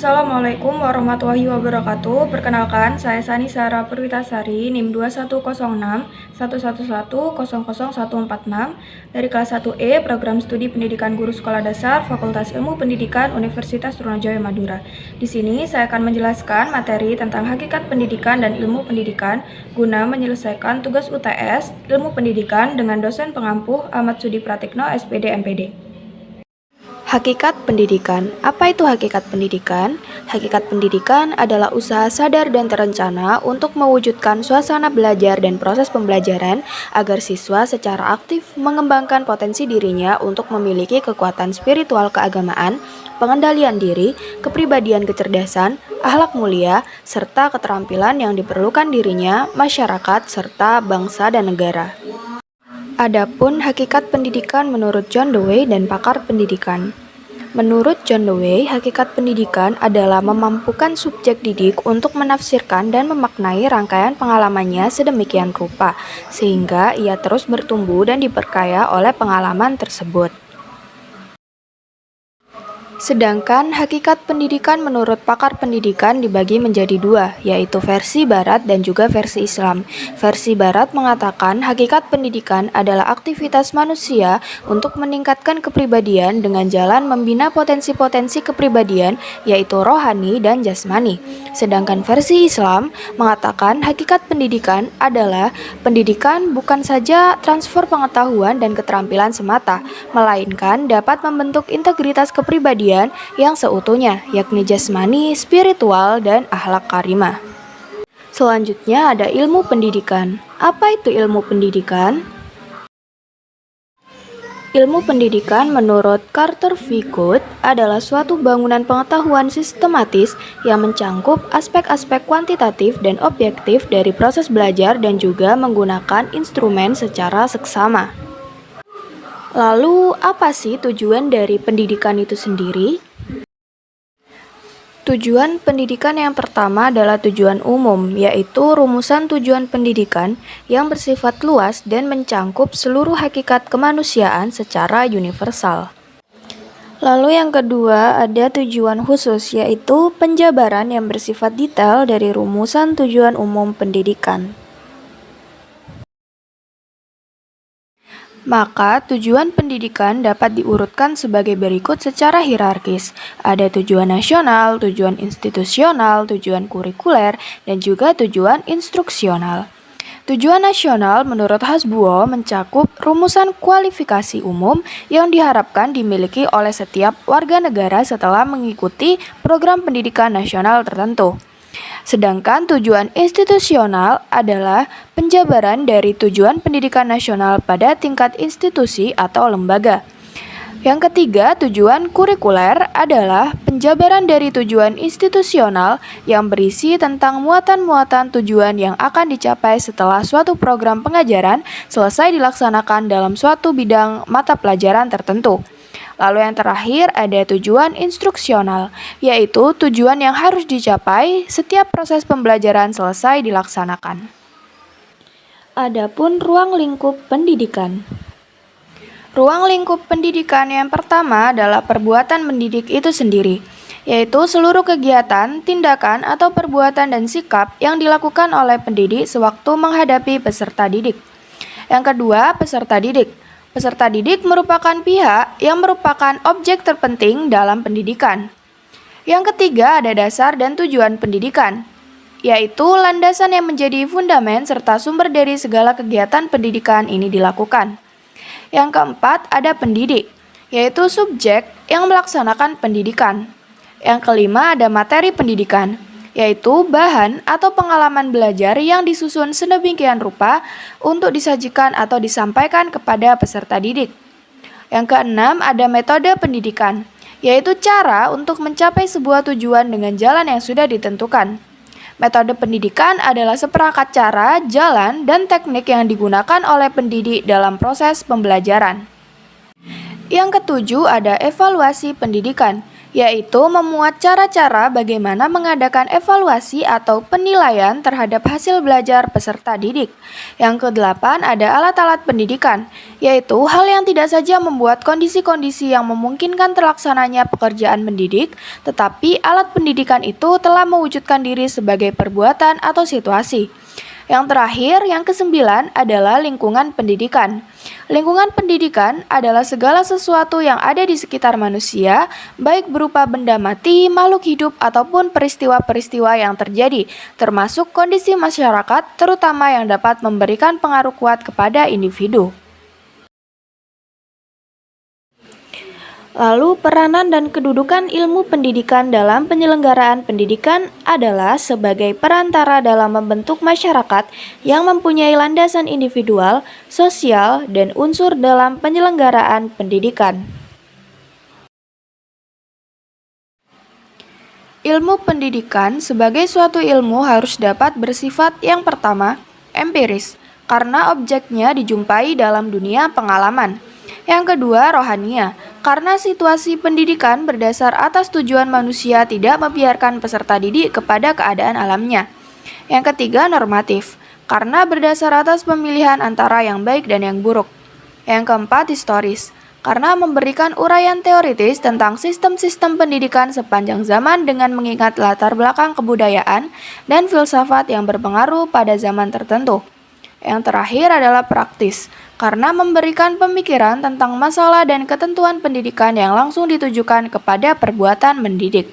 Assalamualaikum warahmatullahi wabarakatuh. Perkenalkan, saya Sani Sarah Purwitasari, NIM 210611100146 dari kelas 1E Program Studi Pendidikan Guru Sekolah Dasar Fakultas Ilmu Pendidikan Universitas Trunojoyo Madura. Di sini saya akan menjelaskan materi tentang hakikat pendidikan dan ilmu pendidikan guna menyelesaikan tugas UTS Ilmu Pendidikan dengan dosen pengampuh Ahmad Sudi Pratikno, SPD MPD. Hakikat pendidikan. Apa itu hakikat pendidikan? Hakikat pendidikan adalah usaha sadar dan terencana untuk mewujudkan suasana belajar dan proses pembelajaran agar siswa secara aktif mengembangkan potensi dirinya untuk memiliki kekuatan spiritual keagamaan, pengendalian diri, kepribadian kecerdasan, akhlak mulia, serta keterampilan yang diperlukan dirinya, masyarakat, serta bangsa dan negara. Adapun hakikat pendidikan menurut John Dewey dan pakar pendidikan. Menurut John Dewey, hakikat pendidikan adalah memampukan subjek didik untuk menafsirkan dan memaknai rangkaian pengalamannya sedemikian rupa, sehingga ia terus bertumbuh dan diperkaya oleh pengalaman tersebut. Sedangkan hakikat pendidikan menurut pakar pendidikan dibagi menjadi dua, yaitu versi Barat dan juga versi Islam. Versi Barat mengatakan hakikat pendidikan adalah aktivitas manusia untuk meningkatkan kepribadian dengan jalan membina potensi-potensi kepribadian, yaitu rohani dan jasmani. Sedangkan versi Islam mengatakan hakikat pendidikan adalah pendidikan bukan saja transfer pengetahuan dan keterampilan semata, melainkan dapat membentuk integritas kepribadian yang seutuhnya, yakni jasmani, spiritual, dan akhlak karimah. Selanjutnya ada ilmu pendidikan. Apa itu ilmu pendidikan? Ilmu pendidikan menurut Carter V. Good adalah suatu bangunan pengetahuan sistematis yang mencangkup aspek-aspek kuantitatif dan objektif dari proses belajar dan juga menggunakan instrumen secara seksama. Lalu, apa sih tujuan dari pendidikan itu sendiri? Tujuan pendidikan yang pertama adalah tujuan umum, yaitu rumusan tujuan pendidikan yang bersifat luas dan mencangkup seluruh hakikat kemanusiaan secara universal. Lalu yang kedua ada tujuan khusus, yaitu penjabaran yang bersifat detail dari rumusan tujuan umum pendidikan. Maka, tujuan pendidikan dapat diurutkan sebagai berikut secara hierarkis. Ada tujuan nasional, tujuan institusional, tujuan kurikuler, dan juga tujuan instruksional. Tujuan nasional menurut Hasbuo mencakup rumusan kualifikasi umum yang diharapkan dimiliki oleh setiap warga negara setelah mengikuti program pendidikan nasional tertentu. Sedangkan tujuan institusional adalah penjabaran dari tujuan pendidikan nasional pada tingkat institusi atau lembaga. Yang ketiga, tujuan kurikuler adalah penjabaran dari tujuan institusional yang berisi tentang muatan-muatan tujuan yang akan dicapai setelah suatu program pengajaran selesai dilaksanakan dalam suatu bidang mata pelajaran tertentu. Lalu yang terakhir ada tujuan instruksional, yaitu tujuan yang harus dicapai setiap proses pembelajaran selesai dilaksanakan. Adapun ruang lingkup pendidikan. Ruang lingkup pendidikan yang pertama adalah perbuatan mendidik itu sendiri, yaitu seluruh kegiatan, tindakan, atau perbuatan dan sikap yang dilakukan oleh pendidik sewaktu menghadapi peserta didik. Yang kedua, peserta didik. Peserta didik merupakan pihak yang merupakan objek terpenting dalam pendidikan. Yang ketiga ada dasar dan tujuan pendidikan, yaitu landasan yang menjadi fundamen serta sumber dari segala kegiatan pendidikan ini dilakukan. Yang keempat ada pendidik, yaitu subjek yang melaksanakan pendidikan. Yang kelima ada materi pendidikan, yaitu bahan atau pengalaman belajar yang disusun sedemikian rupa untuk disajikan atau disampaikan kepada peserta didik. Yang keenam ada metode pendidikan, yaitu cara untuk mencapai sebuah tujuan dengan jalan yang sudah ditentukan. Metode pendidikan adalah seperangkat cara, jalan, dan teknik yang digunakan oleh pendidik dalam proses pembelajaran. Yang ketujuh ada evaluasi pendidikan, yaitu memuat cara-cara bagaimana mengadakan evaluasi atau penilaian terhadap hasil belajar peserta didik. Yang kedelapan ada alat-alat pendidikan, yaitu hal yang tidak saja membuat kondisi-kondisi yang memungkinkan terlaksananya pekerjaan mendidik, tetapi alat pendidikan itu telah mewujudkan diri sebagai perbuatan atau situasi. Yang terakhir, yang kesembilan adalah lingkungan pendidikan. Lingkungan pendidikan adalah segala sesuatu yang ada di sekitar manusia, baik berupa benda mati, makhluk hidup, ataupun peristiwa-peristiwa yang terjadi, termasuk kondisi masyarakat, terutama yang dapat memberikan pengaruh kuat kepada individu. Lalu, peranan dan kedudukan ilmu pendidikan dalam penyelenggaraan pendidikan adalah sebagai perantara dalam membentuk masyarakat yang mempunyai landasan individual, sosial, dan unsur dalam penyelenggaraan pendidikan. Ilmu pendidikan sebagai suatu ilmu harus dapat bersifat yang pertama, empiris, karena objeknya dijumpai dalam dunia pengalaman. Yang kedua, rohania, karena situasi pendidikan berdasar atas tujuan manusia tidak membiarkan peserta didik kepada keadaan alamnya. Yang ketiga, normatif, karena berdasar atas pemilihan antara yang baik dan yang buruk. Yang keempat, historis, karena memberikan uraian teoritis tentang sistem-sistem pendidikan sepanjang zaman dengan mengingat latar belakang kebudayaan dan filsafat yang berpengaruh pada zaman tertentu. Yang terakhir adalah praktis, karena memberikan pemikiran tentang masalah dan ketentuan pendidikan yang langsung ditujukan kepada perbuatan mendidik.